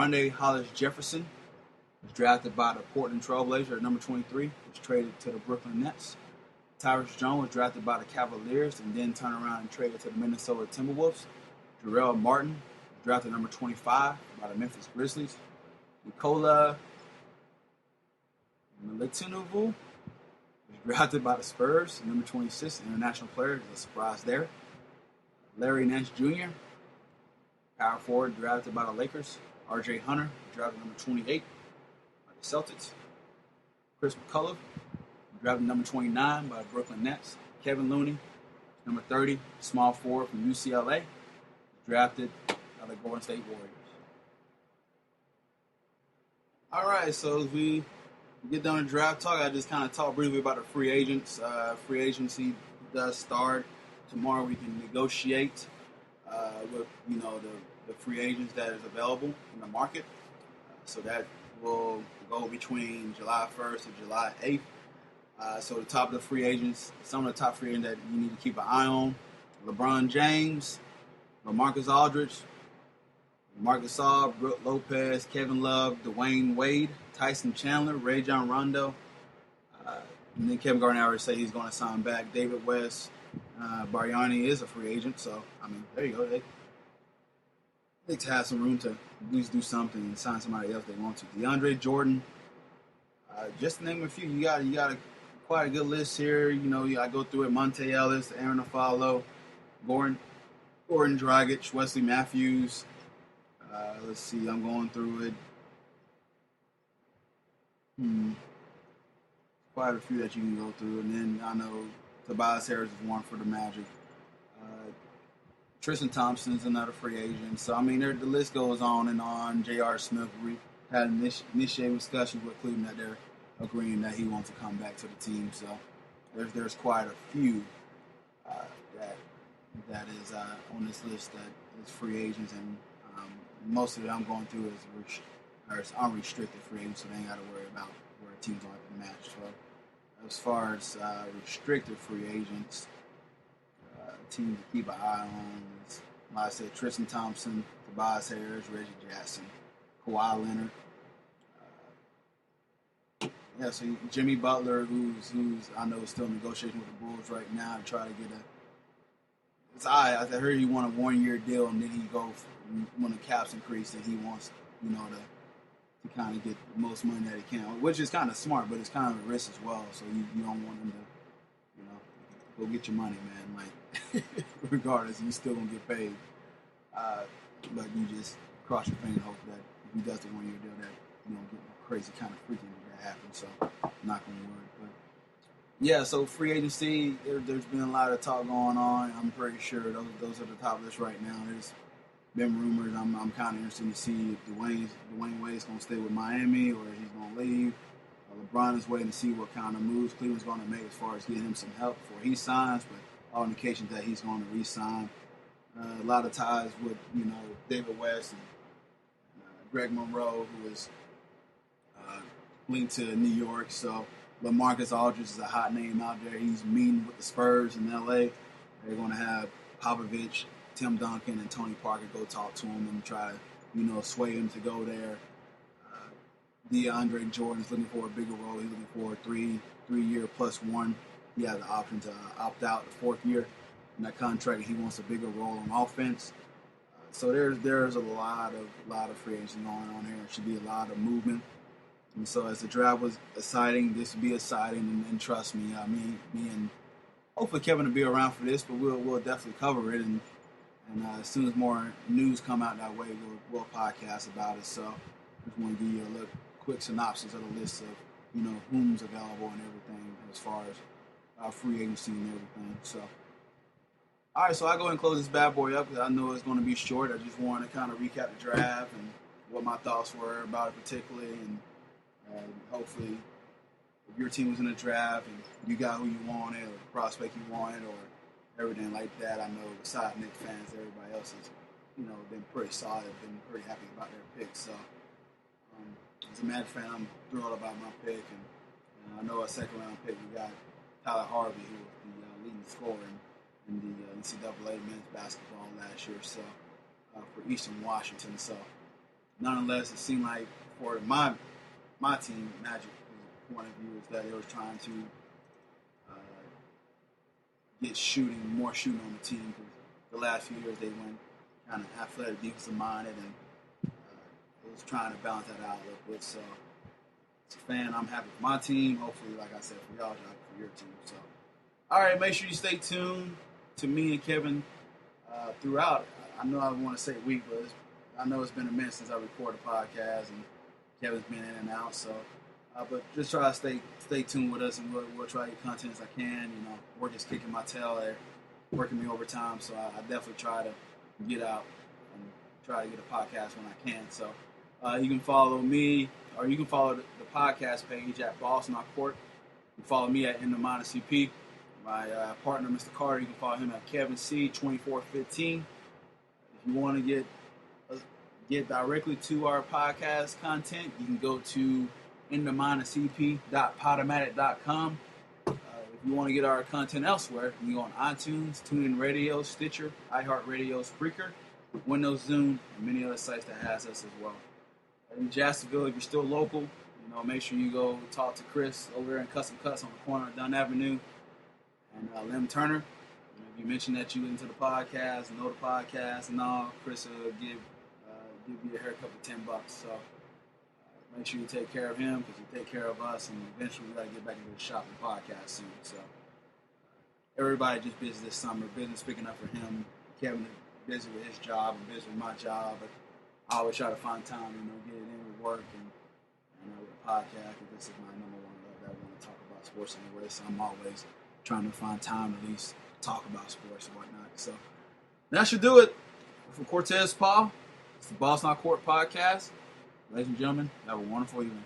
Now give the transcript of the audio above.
Rondé Hollis Jefferson was drafted by the Portland Trailblazers at number 23, was traded to the Brooklyn Nets. Tyrus Jones was drafted by the Cavaliers and then turned around and traded to the Minnesota Timberwolves. Jarrell Martin was drafted number 25 by the Memphis Grizzlies. Nikola Melitunovu was drafted by the Spurs, number 26, international player. There's a surprise there. Larry Nance Jr., power forward, drafted by the Lakers. R.J. Hunter, drafted number 28 by the Celtics. Chris McCullough, drafted number 29 by the Brooklyn Nets. Kevin Looney, number 30, small forward from UCLA, drafted by the Golden State Warriors. All right, so as we get done with draft talk, I just kind of talk briefly about the free agents. Free agency does start tomorrow. We can negotiate with the free agents that is available in the market. So that will go between July 1st and July 8th. So the top of the free agents, some of the top free agents that you need to keep an eye on: LeBron James, LaMarcus Aldridge, Marcus Gasol, Brook Lopez, Kevin Love, Dwayne Wade, Tyson Chandler, Rajon Rondo. And then Kevin Garnett already said he's going to sign back. David West, Bargnani is a free agent, so I mean, there you go. They have some room to at least do something and sign somebody else they want to. DeAndre Jordan, just to name a few. You got quite a good list here. I go through it: Monte Ellis, Aaron Aflalo, Gordon Dragic, Wesley Matthews. Let's see, I'm going through it. Quite a few that you can go through. And then I know Tobias Harris is one for the Magic. Tristan Thompson's another free agent. So, I mean, the list goes on and on. J.R. Smith, we had initiated discussions with Cleveland that they're agreeing that he wants to come back to the team. So, there's quite a few that is on this list that is free agents, and most of it I'm going through is unrestricted free agents, so they ain't got to worry about where teams don't have to match. So as far as restricted free agents, teams to keep an eye on is, like I said, Tristan Thompson, Tobias Harris, Reggie Jackson, Kawhi Leonard. So Jimmy Butler, who's I know is still negotiating with the Bulls right now to try to get I heard he won a 1-year deal, and then when the cap's increased, and he wants to kind of get the most money that he can, which is kind of smart, but it's kind of a risk as well. So you don't want him to go get your money, man. Like regardless, you still gonna get paid. But you just cross your finger and hope that if he does the 1-year deal, that you don't get crazy kind of freaking that happens. So not gonna worry. But yeah, so free agency, there's been a lot of talk going on. I'm pretty sure those are the top list right now. There's been rumors. I'm kind of interested to see if Dwayne Wade's going to stay with Miami or he's going to leave. LeBron is waiting to see what kind of moves Cleveland's going to make as far as getting him some help before he signs, but all indications that he's going to re-sign. A lot of ties with David West and Greg Monroe, who is linked to New York. So LaMarcus Aldridge is a hot name out there. He's meeting with the Spurs in L.A. They're going to have Popovich, Tim Duncan, and Tony Parker go talk to him and try to, sway him to go there. DeAndre Jordan is looking for a bigger role. He's looking for a three-year plus one. He has the option to opt out the 4th year in that contract. He wants a bigger role on offense. So there's a lot of free agency going on here. There should be a lot of movement. And so as the draft was exciting, this will be exciting. And trust me, me and hopefully Kevin will be around for this, but we'll definitely cover it. And as soon as more news come out that way, we'll podcast about it. So I just want to give you a little quick synopsis of the list of, whom's available and everything as far as free agency and everything. So, all right, so I go ahead and close this bad boy up because I know it's going to be short. I just wanted to kind of recap the draft and what my thoughts were about it particularly, and hopefully if your team was in the draft and you got who you wanted or the prospect you wanted or everything like that, I know besides Knicks fans, everybody else has, been pretty solid, been pretty happy about their picks. So, as a Mad fan, I'm thrilled about my pick, and I know a second-round pick, we got Tyler Harvey, who was the leading scorer in the NCAA men's basketball last year, so for Eastern Washington. So nonetheless, it seemed like for my team, Magic's point of view, is that they were trying to get more shooting on the team. Because the last few years they went kind of athletic, defensive minded, and it was trying to balance that out a little bit. So, as a fan, I'm happy for my team. Hopefully, like I said, for y'all, happy for your team. So, all right, make sure you stay tuned to me and Kevin throughout. I know I want to say week, but I know it's been a minute since I recorded a podcast, and Kevin's been in and out. So, but just try to stay tuned with us, and we'll try to get content as I can. You know, work is kicking my tail there, working me overtime. So I definitely try to get out and try to get a podcast when I can. So you can follow me, or you can follow the podcast page at Boss Not Court. You can follow me at CP. My partner, Mr. Carter, you can follow him at Kevin C 2415. If you want to get directly to our podcast content, you can go to inthemindofcp.podomatic.com. If you want to get our content elsewhere, you can go on iTunes, TuneIn Radio, Stitcher, iHeartRadio, Spreaker, Windows, Zune, and many other sites that has us as well. In Jacksonville, if you're still local, make sure you go talk to Chris over there in Custom Cuts on the corner of Dunn Avenue and Lim Turner. If you mention that you listen to the podcast, know the podcast and all, Chris will give you a haircut for $10. So make sure you take care of him, because you take care of us, and eventually we got to get back into the shopping podcast soon. So everybody just busy this summer. Business picking up for him. Kevin is busy with his job and busy with my job, but I always try to find time, get it in with work and with the podcast, because this is my number one love. That I want to talk about sports anyway, so I'm always trying to find time to at least talk about sports and whatnot. So that should do it for Cortez Paul. It's the Boss Not Court podcast. Ladies and gentlemen, have a wonderful evening.